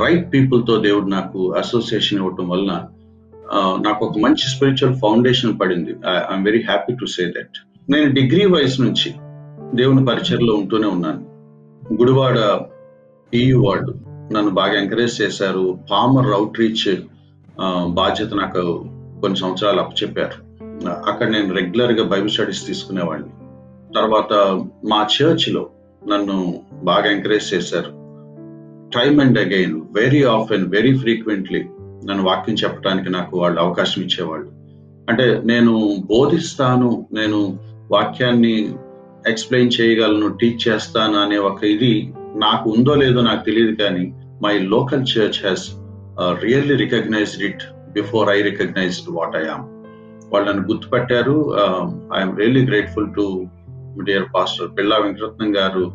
Right people తో దేవుడు నాకు అసోసియేషన్ ఇవ్వటం వలన నాకు ఒక మంచి స్పిరిచువల్ ఫౌండేషన్ పడింది. I'm very happy to say that. నేను డిగ్రీ వయసు నుంచి దేవుని పరిచర్లో ఉంటూనే ఉన్నాను. గుడివాడ పియు వాళ్ళు నన్ను బాగా ఎంకరేజ్ చేశారు. పామర్ అవుట్ రీచ్ బాధ్యత నాకు కొన్ని సంవత్సరాలు అప్పచెప్పారు. అక్కడ నేను రెగ్యులర్ గా బైబిల్ స్టడీస్ తీసుకునేవాడిని. తర్వాత మా చర్చ్ లో నన్ను బాగా ఎంకరేజ్ చేశారు. Time and again, very often, very frequently నన్ను వాక్యం చెప్పడానికి నాకు వాళ్ళు అవకాశం ఇచ్చేవాళ్ళు. అంటే నేను బోధిస్తాను, నేను వాక్యాన్ని ఎక్స్ప్లెయిన్ చేయగలను, టీచ్ చేస్తాను అనే ఒక ఇది నాకు ఉందో లేదో నాకు తెలియదు, కానీ my local church has really recognised it before I recognised what I am. వాళ్ళు నన్ను గుర్తుపట్టారు. I'm really grateful to dear pastor Pilla Venkataratnam గారు.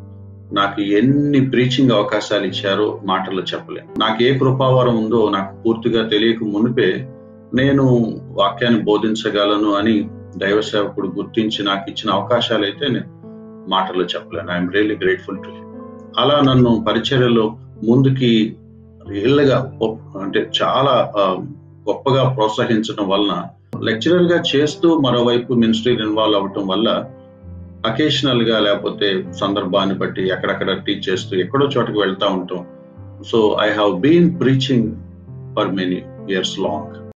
నాకు ఎన్ని ప్రీచింగ్ అవకాశాలు ఇచ్చారో మాటల్లో చెప్పలేను. నాకు ఏ కృపావరం ఉందో నాకు పూర్తిగా తెలియక మునిపే నేను వాక్యాన్ని బోధించగలను అని దైవ సేవకుడు గుర్తించి నాకు ఇచ్చిన అవకాశాలు అయితే నేను మాటల్లో చెప్పలేను. I'm really grateful to him. అలా నన్ను పరిచర్యలో ముందుకి రియల్గా అంటే చాలా గొప్పగా ప్రోత్సహించడం వలన, లెక్చరర్ గా చేస్తూ మరోవైపు మినిస్ట్రీలో ఇన్వాల్వ్ అవ్వటం వల్ల అకేషనల్ గా లేకపోతే సందర్భాన్ని బట్టి ఎక్కడెక్కడ టీచ్ చేస్తూ ఎక్కడో చోటకి వెళ్తా ఉంటాం. So I have been preaching for many years long.